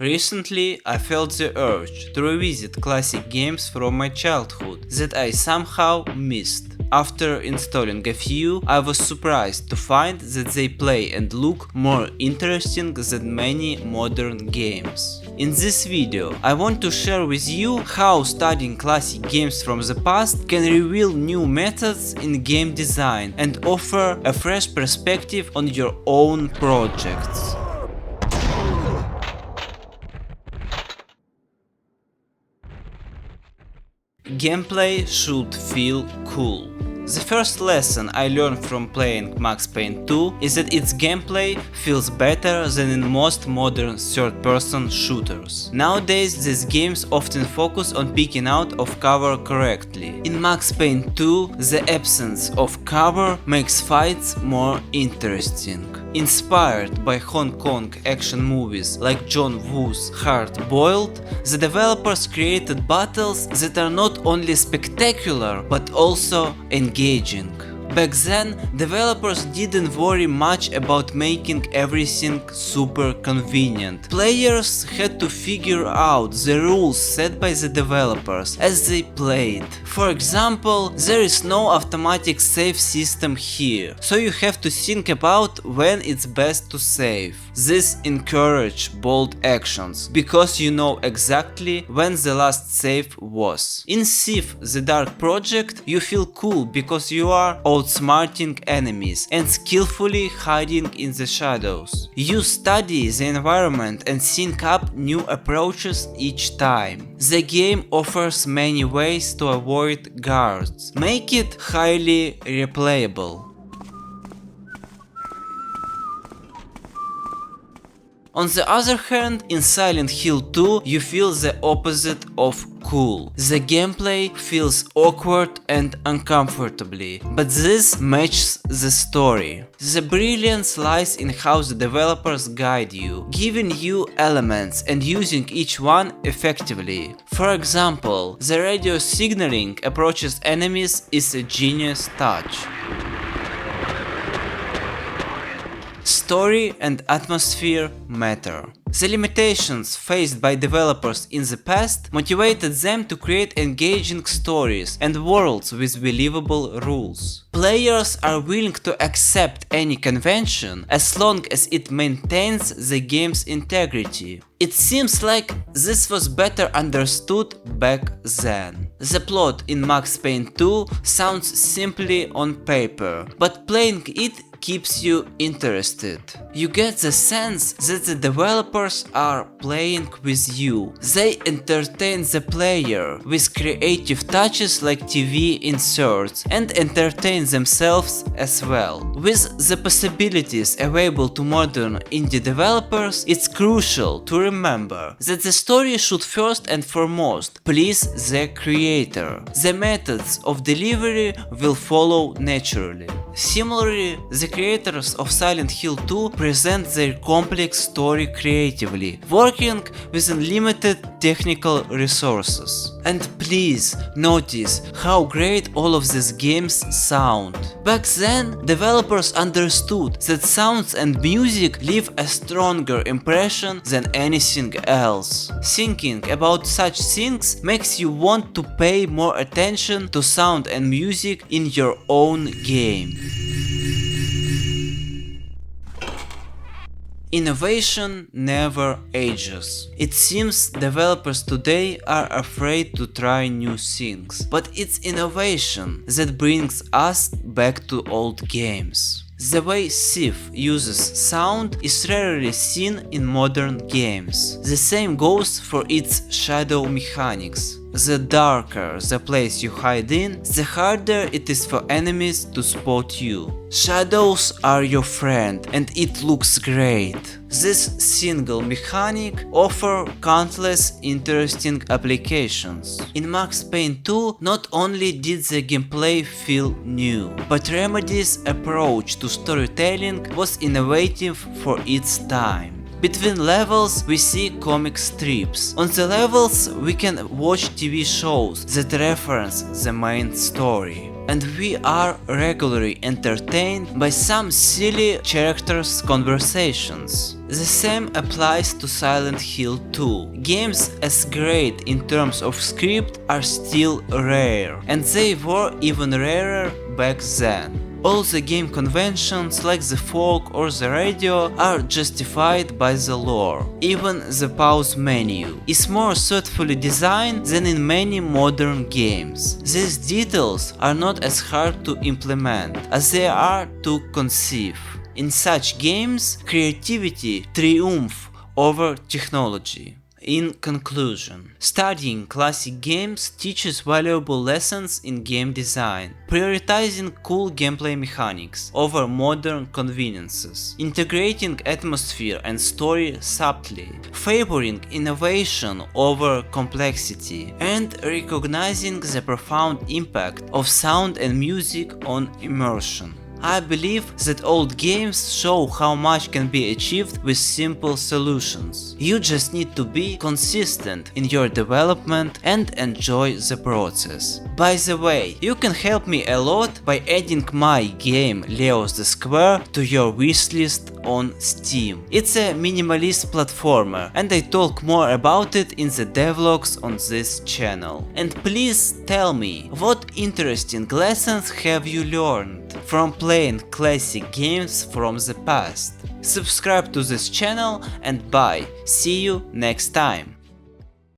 Recently, I felt the urge to revisit classic games from my childhood that I somehow missed. After installing a few, I was surprised to find that they play and look more interesting than many modern games. In this video, I want to share with you how studying classic games from the past can reveal new methods in game design and offer a fresh perspective on your own projects. Gameplay should feel cool. The first lesson I learned from playing Max Payne 2 is that its gameplay feels better than in most modern third-person shooters. Nowadays, these games often focus on picking out of cover correctly. In Max Payne 2, the absence of cover makes fights more interesting. Inspired by Hong Kong action movies like John Woo's Hard Boiled, the developers created battles that are not only spectacular but also engaging. Back then, developers didn't worry much about making everything super convenient. Players had to figure out the rules set by the developers as they played. For example, there is no automatic save system here, so you have to think about when it's best to save. This encourages bold actions, because you know exactly when the last save was. In Thief: The Dark Project, you feel cool because you are outsmarting enemies and skillfully hiding in the shadows. You study the environment and think up new approaches each time. The game offers many ways to avoid guards, make it highly replayable. On the other hand, in Silent Hill 2 you feel the opposite of cool. The gameplay feels awkward and uncomfortably, but this matches the story. The brilliance lies in how the developers guide you, giving you elements and using each one effectively. For example, the radio signaling approaches enemies is a genius touch. Story and atmosphere matter. The limitations faced by developers in the past motivated them to create engaging stories and worlds with believable rules. Players are willing to accept any convention as long as it maintains the game's integrity. It seems like this was better understood back then. The plot in Max Payne 2 sounds simply on paper, but playing it keeps you interested. You get the sense that the developers are playing with you. They entertain the player with creative touches like TV inserts and entertain themselves as well. With the possibilities available to modern indie developers, it's crucial to remember that the story should first and foremost please the creator. The methods of delivery will follow naturally. Similarly, the creators of Silent Hill 2 present their complex story creatively, working within limited technical resources. And please notice how great all of these games sound. Back then, developers understood that sounds and music leave a stronger impression than anything else. Thinking about such things makes you want to pay more attention to sound and music in your own game. Innovation never ages. It seems developers today are afraid to try new things, but it's innovation that brings us back to old games. The way Thief uses sound is rarely seen in modern games. The same goes for its shadow mechanics. The darker the place you hide in, the harder it is for enemies to spot you. Shadows are your friend and it looks great. This single mechanic offers countless interesting applications. In Max Payne 2, not only did the gameplay feel new, but Remedy's approach to storytelling was innovative for its time. Between levels we see comic strips. On the levels we can watch TV shows that reference the main story. and we are regularly entertained by some silly characters' conversations. The same applies to Silent Hill 2. Games as great in terms of script are still rare, and they were even rarer back then. All the game conventions like the fog or the radio are justified by the lore. Even the pause menu is more thoughtfully designed than in many modern games. These details are not as hard to implement as they are to conceive. In such games, creativity triumphs over technology. In conclusion, studying classic games teaches valuable lessons in game design, prioritizing cool gameplay mechanics over modern conveniences, integrating atmosphere and story subtly, favoring innovation over complexity, and recognizing the profound impact of sound and music on immersion. I believe that old games show how much can be achieved with simple solutions. You just need to be consistent in your development and enjoy the process. By the way, you can help me a lot by adding my game Leo's the Square to your wishlist on Steam. It's a minimalist platformer and I talk more about it in the devlogs on this channel. And please tell me, what interesting lessons have you learned from playing classic games from the past? Subscribe to this channel and bye, see you next time.